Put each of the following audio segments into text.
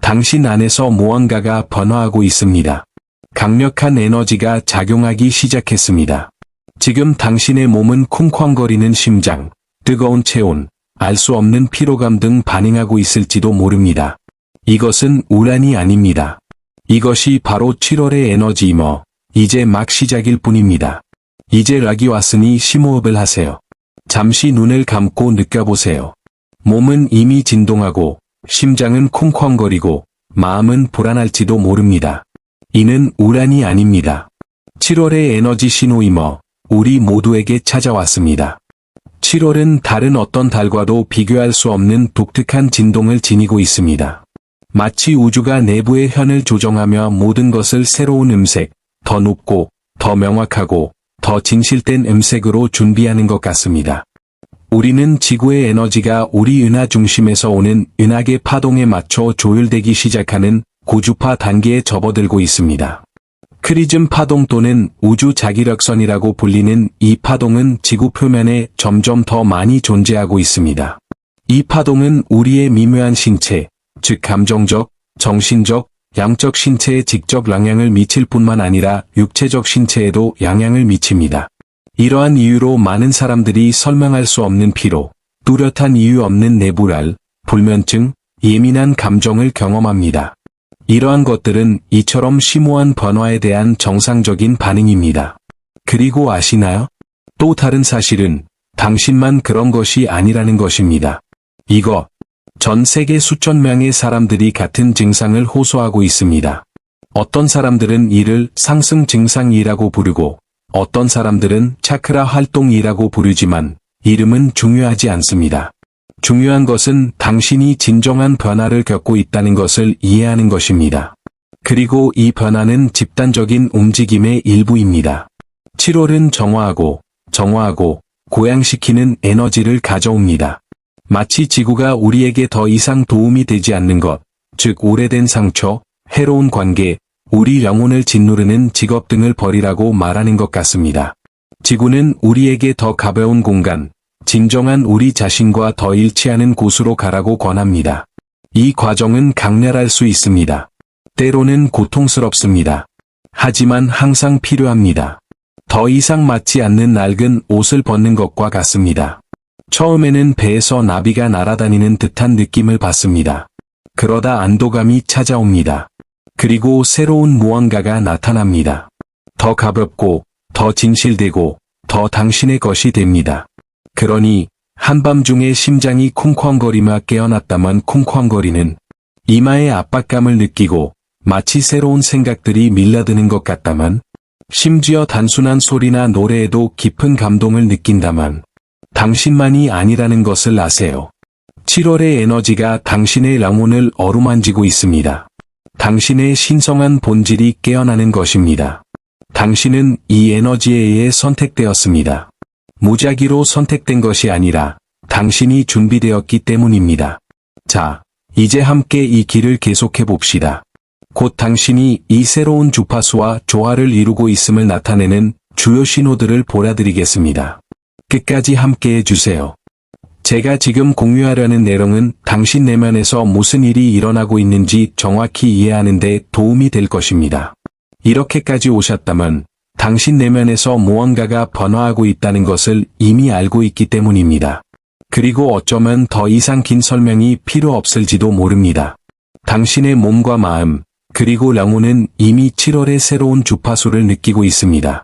당신 안에서 무언가가 변화하고 있습니다. 강력한 에너지가 작용하기 시작했습니다. 지금 당신의 몸은 쿵쾅거리는 심장, 뜨거운 체온, 알 수 없는 피로감 등 반응하고 있을지도 모릅니다. 이것은 우란이 아닙니다. 이것이 바로 7월의 에너지이며 이제 막 시작일 뿐입니다. 이제 락이 왔으니 심호흡을 하세요. 잠시 눈을 감고 느껴보세요. 몸은 이미 진동하고 심장은 쿵쾅거리고 마음은 불안할지도 모릅니다. 이는 우란이 아닙니다. 7월의 에너지 신호이며 우리 모두에게 찾아왔습니다. 7월은 다른 어떤 달과도 비교할 수 없는 독특한 진동을 지니고 있습니다. 마치 우주가 내부의 현을 조정하며 모든 것을 새로운 음색, 더 높고, 더 명확하고, 더 진실된 음색으로 준비하는 것 같습니다. 우리는 지구의 에너지가 우리 은하 중심에서 오는 은하계 파동에 맞춰 조율되기 시작하는 고주파 단계에 접어들고 있습니다. 크리즘 파동 또는 우주 자기력선이라고 불리는 이 파동은 지구 표면에 점점 더 많이 존재하고 있습니다. 이 파동은 우리의 미묘한 신체, 즉 감정적, 정신적, 양적 신체에 직접 영향을 미칠 뿐만 아니라 육체적 신체에도 영향을 미칩니다. 이러한 이유로 많은 사람들이 설명할 수 없는 피로, 뚜렷한 이유 없는 내불알, 불면증, 예민한 감정을 경험합니다. 이러한 것들은 이처럼 심오한 변화에 대한 정상적인 반응입니다. 그리고 아시나요? 또 다른 사실은 당신만 그런 것이 아니라는 것입니다. 전 세계 수천 명의 사람들이 같은 증상을 호소하고 있습니다. 어떤 사람들은 이를 상승 증상이라고 부르고 어떤 사람들은 차크라 활동이라고 부르지만 이름은 중요하지 않습니다. 중요한 것은 당신이 진정한 변화를 겪고 있다는 것을 이해하는 것입니다. 그리고 이 변화는 집단적인 움직임의 일부입니다. 7월은 정화하고 고양시키는 에너지를 가져옵니다. 마치 지구가 우리에게 더 이상 도움이 되지 않는 것, 즉 오래된 상처, 해로운 관계, 우리 영혼을 짓누르는 직업 등을 버리라고 말하는 것 같습니다. 지구는 우리에게 더 가벼운 공간, 진정한 우리 자신과 더 일치하는 곳으로 가라고 권합니다. 이 과정은 강렬할 수 있습니다. 때로는 고통스럽습니다. 하지만 항상 필요합니다. 더 이상 맞지 않는 낡은 옷을 벗는 것과 같습니다. 처음에는 배에서 나비가 날아다니는 듯한 느낌을 받습니다. 그러다 안도감이 찾아옵니다. 그리고 새로운 무언가가 나타납니다. 더 가볍고, 더 진실되고, 더 당신의 것이 됩니다. 그러니 한밤중에 심장이 쿵쾅거리며 깨어났다면 쿵쾅거리는 이마의 압박감을 느끼고 마치 새로운 생각들이 밀려드는 것 같다면 심지어 단순한 소리나 노래에도 깊은 감동을 느낀다면 당신만이 아니라는 것을 아세요. 7월의 에너지가 당신의 영혼을 어루만지고 있습니다. 당신의 신성한 본질이 깨어나는 것입니다. 당신은 이 에너지에 의해 선택되었습니다. 무작위로 선택된 것이 아니라 당신이 준비되었기 때문입니다. 자, 이제 함께 이 길을 계속해 봅시다. 곧 당신이 이 새로운 주파수와 조화를 이루고 있음을 나타내는 주요 신호들을 보여드리겠습니다. 끝까지 함께해 주세요. 제가 지금 공유하려는 내용은 당신 내면에서 무슨 일이 일어나고 있는지 정확히 이해하는 데 도움이 될 것입니다. 이렇게까지 오셨다면 당신 내면에서 무언가가 변화하고 있다는 것을 이미 알고 있기 때문입니다. 그리고 어쩌면 더 이상 긴 설명이 필요 없을지도 모릅니다. 당신의 몸과 마음, 그리고 영혼은 이미 7월의 새로운 주파수를 느끼고 있습니다.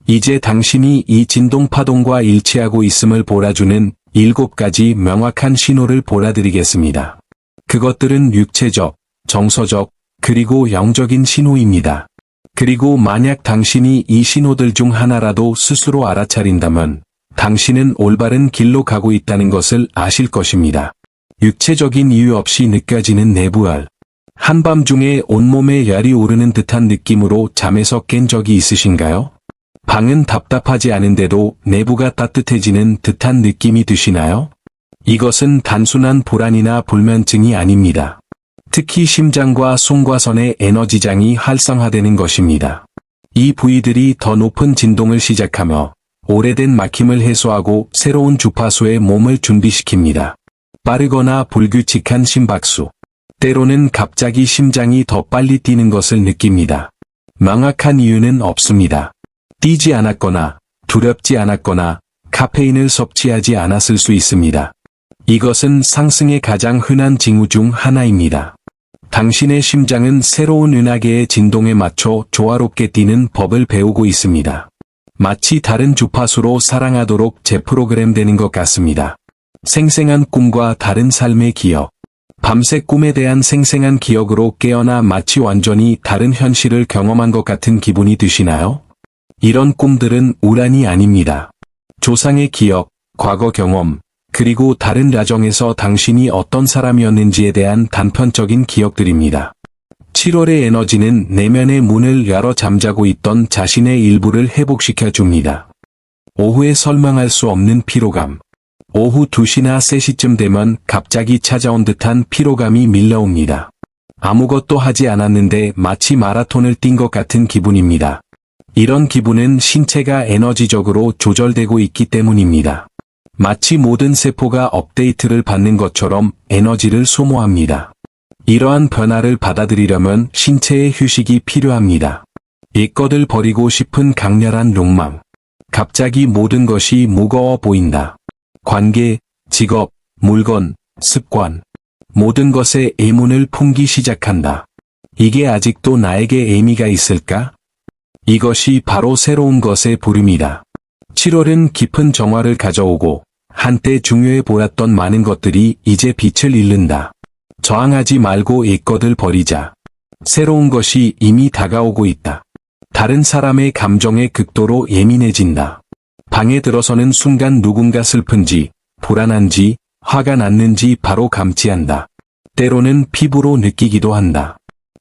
이제 당신이 이 진동 파동과 일치하고 있음을 보여주는 7가지 명확한 신호를 보여드리겠습니다. 그것들은 육체적, 정서적, 그리고 영적인 신호입니다. 그리고 만약 당신이 이 신호들 중 하나라도 스스로 알아차린다면 당신은 올바른 길로 가고 있다는 것을 아실 것입니다. 육체적인 이유 없이 느껴지는 내부열. 한밤중에 온몸에 열이 오르는 듯한 느낌으로 잠에서 깬 적이 있으신가요? 방은 답답하지 않은데도 내부가 따뜻해지는 듯한 느낌이 드시나요? 이것은 단순한 불안이나 불면증이 아닙니다. 특히 심장과 송과선의 에너지장이 활성화되는 것입니다. 이 부위들이 더 높은 진동을 시작하며 오래된 막힘을 해소하고 새로운 주파수의 몸을 준비시킵니다. 빠르거나 불규칙한 심박수, 때로는 갑자기 심장이 더 빨리 뛰는 것을 느낍니다. 명확한 이유는 없습니다. 뛰지 않았거나 두렵지 않았거나 카페인을 섭취하지 않았을 수 있습니다. 이것은 상승의 가장 흔한 징후 중 하나입니다. 당신의 심장은 새로운 은하계의 진동에 맞춰 조화롭게 뛰는 법을 배우고 있습니다. 마치 다른 주파수로 사랑하도록 재프로그램되는 것 같습니다. 생생한 꿈과 다른 삶의 기억. 밤새 꿈에 대한 생생한 기억으로 깨어나 마치 완전히 다른 현실을 경험한 것 같은 기분이 드시나요? 이런 꿈들은 우란이 아닙니다. 조상의 기억, 과거 경험, 그리고 다른 라정에서 당신이 어떤 사람이었는지에 대한 단편적인 기억들입니다. 7월의 에너지는 내면의 문을 열어 잠자고 있던 자신의 일부를 회복시켜 줍니다. 오후에 설명할 수 없는 피로감. 오후 2시나 3시쯤 되면 갑자기 찾아온 듯한 피로감이 밀려옵니다. 아무것도 하지 않았는데 마치 마라톤을 뛴 것 같은 기분입니다. 이런 기분은 신체가 에너지적으로 조절되고 있기 때문입니다. 마치 모든 세포가 업데이트를 받는 것처럼 에너지를 소모합니다. 이러한 변화를 받아들이려면 신체의 휴식이 필요합니다. 옛것을 버리고 싶은 강렬한 욕망. 갑자기 모든 것이 무거워 보인다. 관계, 직업, 물건, 습관. 모든 것에 애문을 품기 시작한다. 이게 아직도 나에게 의미가 있을까? 이것이 바로 새로운 것의 부름이다. 7월은 깊은 정화를 가져오고 한때 중요해 보였던 많은 것들이 이제 빛을 잃는다. 저항하지 말고 옛것을 버리자. 새로운 것이 이미 다가오고 있다. 다른 사람의 감정에 극도로 예민해진다. 방에 들어서는 순간 누군가 슬픈지, 불안한지, 화가 났는지 바로 감지한다. 때로는 피부로 느끼기도 한다.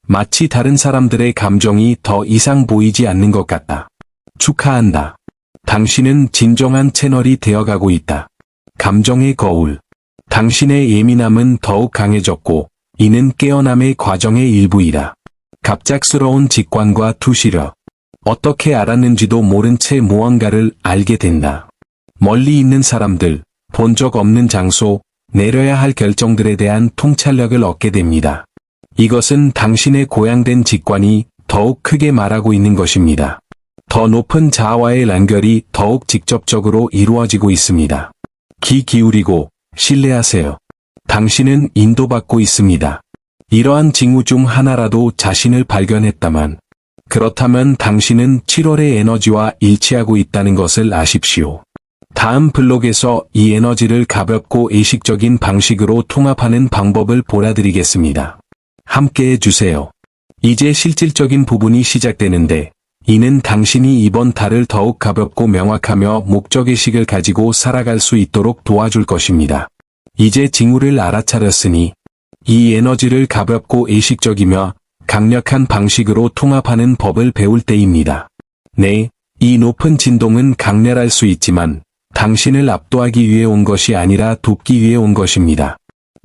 마치 다른 사람들의 감정이 더 이상 보이지 않는 것 같다. 축하한다. 당신은 진정한 채널이 되어가고 있다. 감정의 거울. 당신의 예민함은 더욱 강해졌고, 이는 깨어남의 과정의 일부이다. 갑작스러운 직관과 투시력. 어떻게 알았는지도 모른 채 무언가를 알게 된다. 멀리 있는 사람들, 본 적 없는 장소, 내려야 할 결정들에 대한 통찰력을 얻게 됩니다. 이것은 당신의 고양된 직관이 더욱 크게 말하고 있는 것입니다. 더 높은 자아와의 연결이 더욱 직접적으로 이루어지고 있습니다. 귀 기울이고 신뢰하세요. 당신은 인도받고 있습니다. 이러한 징후 중 하나라도 자신을 발견했다만, 그렇다면 당신은 7월의 에너지와 일치하고 있다는 것을 아십시오. 다음 블록에서 이 에너지를 가볍고 의식적인 방식으로 통합하는 방법을 보여드리겠습니다. 함께해 주세요. 이제 실질적인 부분이 시작되는데, 이는 당신이 이번 달을 더욱 가볍고 명확하며 목적의식을 가지고 살아갈 수 있도록 도와줄 것입니다. 이제 징후를 알아차렸으니, 이 에너지를 가볍고 의식적이며 강력한 방식으로 통합하는 법을 배울 때입니다. 네, 이 높은 진동은 강렬할 수 있지만, 당신을 압도하기 위해 온 것이 아니라 돕기 위해 온 것입니다.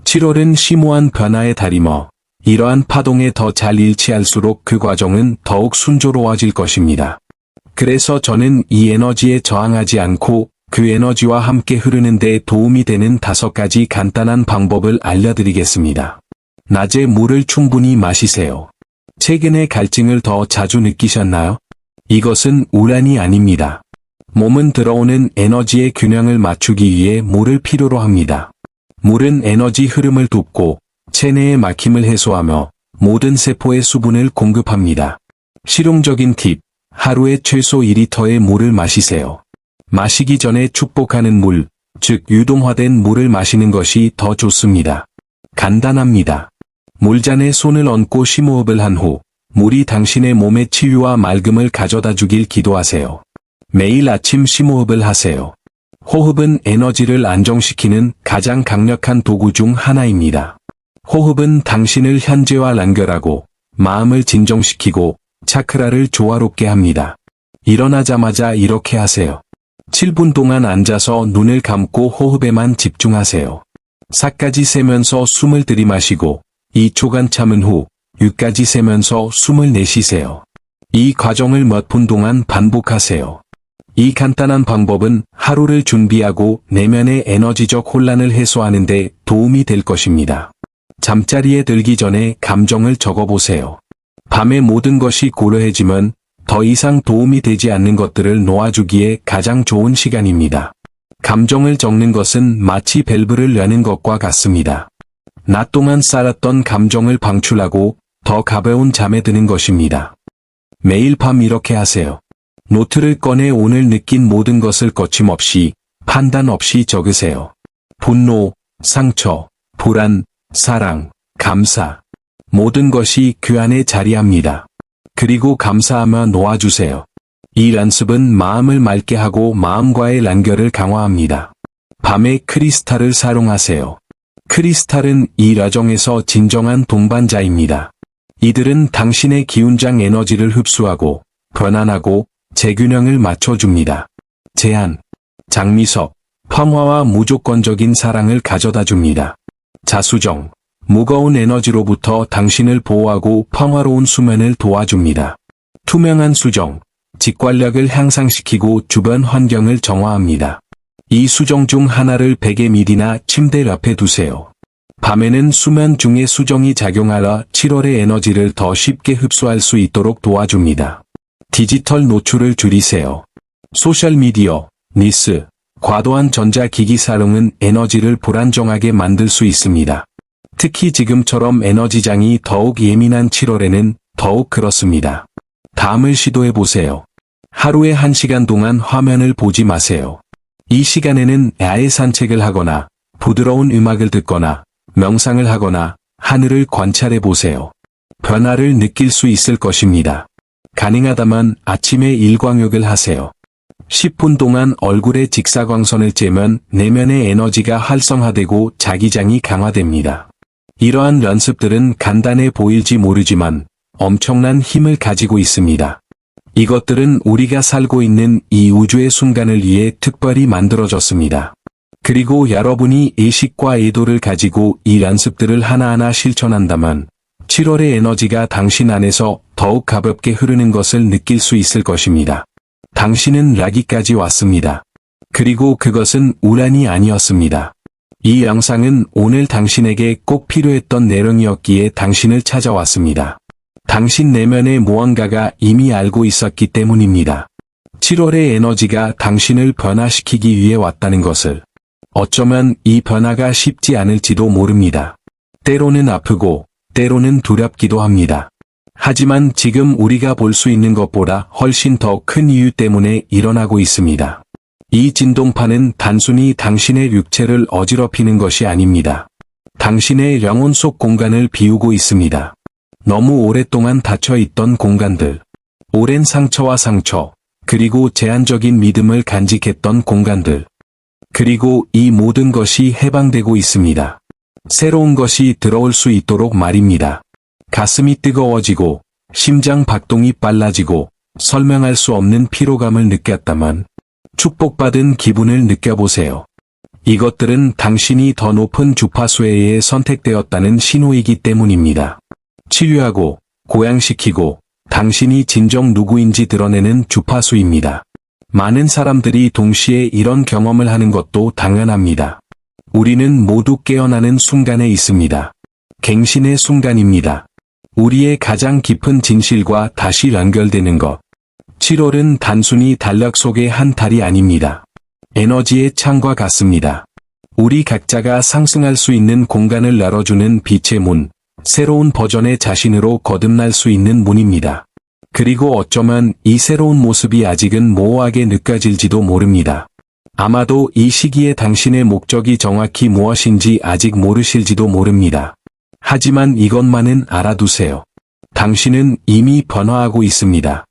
7월은 심오한 변화의 달이며, 이러한 파동에 더 잘 일치할수록 그 과정은 더욱 순조로워질 것입니다. 그래서 저는 이 에너지에 저항하지 않고 그 에너지와 함께 흐르는 데 도움이 되는 5가지 간단한 방법을 알려드리겠습니다. 낮에 물을 충분히 마시세요. 최근에 갈증을 더 자주 느끼셨나요? 이것은 우란이 아닙니다. 몸은 들어오는 에너지의 균형을 맞추기 위해 물을 필요로 합니다. 물은 에너지 흐름을 돕고 체내의 막힘을 해소하며 모든 세포에 수분을 공급합니다. 실용적인 팁, 하루에 최소 2리터의 물을 마시세요. 마시기 전에 축복하는 물, 즉 유동화된 물을 마시는 것이 더 좋습니다. 간단합니다. 물잔에 손을 얹고 심호흡을 한 후, 물이 당신의 몸의 치유와 맑음을 가져다 주길 기도하세요. 매일 아침 심호흡을 하세요. 호흡은 에너지를 안정시키는 가장 강력한 도구 중 하나입니다. 호흡은 당신을 현재와 연결하고 마음을 진정시키고 차크라를 조화롭게 합니다. 일어나자마자 이렇게 하세요. 7분 동안 앉아서 눈을 감고 호흡에만 집중하세요. 4까지 세면서 숨을 들이마시고 2초간 참은 후 6까지 세면서 숨을 내쉬세요. 이 과정을 몇 분 동안 반복하세요. 이 간단한 방법은 하루를 준비하고 내면의 에너지적 혼란을 해소하는 데 도움이 될 것입니다. 잠자리에 들기 전에 감정을 적어보세요. 밤에 모든 것이 고요해지면 더 이상 도움이 되지 않는 것들을 놓아주기에 가장 좋은 시간입니다. 감정을 적는 것은 마치 밸브를 여는 것과 같습니다. 낮 동안 쌓았던 감정을 방출하고 더 가벼운 잠에 드는 것입니다. 매일 밤 이렇게 하세요. 노트를 꺼내 오늘 느낀 모든 것을 거침없이, 판단 없이 적으세요. 분노, 상처, 불안, 사랑, 감사. 모든 것이 그 안에 자리합니다. 그리고 감사하며 놓아주세요. 이 연습은 마음을 맑게 하고 마음과의 연결을 강화합니다. 밤에 크리스탈을 사용하세요. 크리스탈은 이 과정에서 진정한 동반자입니다. 이들은 당신의 기운장 에너지를 흡수하고 변환하고 재균형을 맞춰줍니다. 제안, 장미석, 평화와 무조건적인 사랑을 가져다줍니다. 자수정, 무거운 에너지로부터 당신을 보호하고 평화로운 수면을 도와줍니다. 투명한 수정, 직관력을 향상시키고 주변 환경을 정화합니다. 이 수정 중 하나를 베개 밑이나 침대 옆에 두세요. 밤에는 수면 중에 수정이 작용하여 7월의 에너지를 더 쉽게 흡수할 수 있도록 도와줍니다. 디지털 노출을 줄이세요. 소셜미디어, 뉴스, 과도한 전자기기 사용은 에너지를 불안정하게 만들 수 있습니다. 특히 지금처럼 에너지장이 더욱 예민한 7월에는 더욱 그렇습니다. 다음을 시도해보세요. 하루에 1시간 동안 화면을 보지 마세요. 이 시간에는 야외 산책을 하거나 부드러운 음악을 듣거나 명상을 하거나 하늘을 관찰해보세요. 변화를 느낄 수 있을 것입니다. 가능하다면 아침에 일광욕을 하세요. 10분 동안 얼굴에 직사광선을 쬐면 내면의 에너지가 활성화되고 자기장이 강화됩니다. 이러한 연습들은 간단해 보일지 모르지만 엄청난 힘을 가지고 있습니다. 이것들은 우리가 살고 있는 이 우주의 순간을 위해 특별히 만들어졌습니다. 그리고 여러분이 의식과 의도를 가지고 이 연습들을 하나하나 실천한다면 7월의 에너지가 당신 안에서 더욱 가볍게 흐르는 것을 느낄 수 있을 것입니다. 당신은 여기까지 왔습니다. 그리고 그것은 우연이 아니었습니다. 이 영상은 오늘 당신에게 꼭 필요했던 내용이었기에 당신을 찾아왔습니다. 당신 내면의 무언가가 이미 알고 있었기 때문입니다. 7월의 에너지가 당신을 변화시키기 위해 왔다는 것을. 어쩌면 이 변화가 쉽지 않을지도 모릅니다. 때로는 아프고, 때로는 두렵기도 합니다. 하지만 지금 우리가 볼 수 있는 것보다 훨씬 더 큰 이유 때문에 일어나고 있습니다. 이 진동파는 단순히 당신의 육체를 어지럽히는 것이 아닙니다. 당신의 영혼 속 공간을 비우고 있습니다. 너무 오랫동안 닫혀있던 공간들, 오랜 상처와 상처, 그리고 제한적인 믿음을 간직했던 공간들. 그리고 이 모든 것이 해방되고 있습니다. 새로운 것이 들어올 수 있도록 말입니다. 가슴이 뜨거워지고, 심장 박동이 빨라지고, 설명할 수 없는 피로감을 느꼈다면, 축복받은 기분을 느껴보세요. 이것들은 당신이 더 높은 주파수에 의해 선택되었다는 신호이기 때문입니다. 치유하고, 고양시키고, 당신이 진정 누구인지 드러내는 주파수입니다. 많은 사람들이 동시에 이런 경험을 하는 것도 당연합니다. 우리는 모두 깨어나는 순간에 있습니다. 갱신의 순간입니다. 우리의 가장 깊은 진실과 다시 연결되는 것. 7월은 단순히 달력 속의 한 달이 아닙니다. 에너지의 창과 같습니다. 우리 각자가 상승할 수 있는 공간을 열어주는 빛의 문, 새로운 버전의 자신으로 거듭날 수 있는 문입니다. 그리고 어쩌면 이 새로운 모습이 아직은 모호하게 느껴질지도 모릅니다. 아마도 이 시기에 당신의 목적이 정확히 무엇인지 아직 모르실지도 모릅니다. 하지만 이것만은 알아두세요. 당신은 이미 변화하고 있습니다.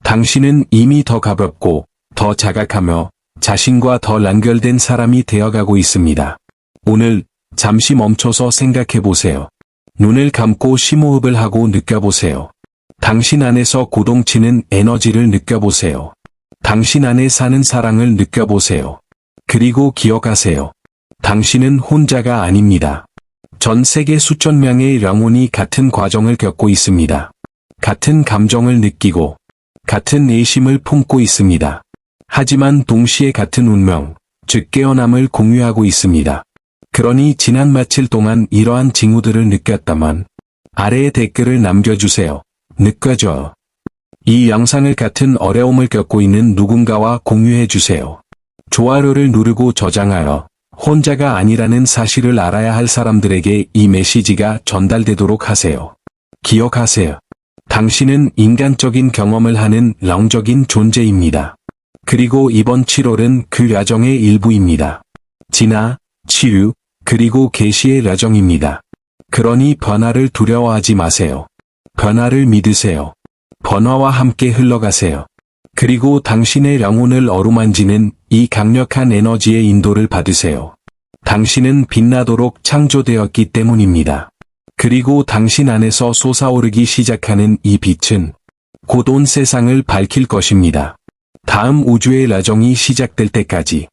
당신은 이미 더 가볍고, 더 자각하며, 자신과 더 연결된 사람이 되어가고 있습니다. 오늘, 잠시 멈춰서 생각해보세요. 눈을 감고 심호흡을 하고 느껴보세요. 당신 안에서 고동치는 에너지를 느껴보세요. 당신 안에 사는 사랑을 느껴보세요. 그리고 기억하세요. 당신은 혼자가 아닙니다. 전 세계 수천 명의 영혼이 같은 과정을 겪고 있습니다. 같은 감정을 느끼고, 같은 의심을 품고 있습니다. 하지만 동시에 같은 운명, 즉 깨어남을 공유하고 있습니다. 그러니 지난 며칠 동안 이러한 징후들을 느꼈다면 아래에 댓글을 남겨주세요. 느껴져. 이 영상을 같은 어려움을 겪고 있는 누군가와 공유해주세요. 좋아요를 누르고 저장하여 혼자가 아니라는 사실을 알아야 할 사람들에게 이 메시지가 전달되도록 하세요. 기억하세요. 당신은 인간적인 경험을 하는 영적인 존재입니다. 그리고 이번 7월은 그 과정의 일부입니다. 진화, 치유, 그리고 계시의 과정입니다. 그러니 변화를 두려워하지 마세요. 변화를 믿으세요. 변화와 함께 흘러가세요. 그리고 당신의 영혼을 어루만지는 이 강력한 에너지의 인도를 받으세요. 당신은 빛나도록 창조되었기 때문입니다. 그리고 당신 안에서 솟아오르기 시작하는 이 빛은 곧 온 세상을 밝힐 것입니다. 다음 우주의 라정이 시작될 때까지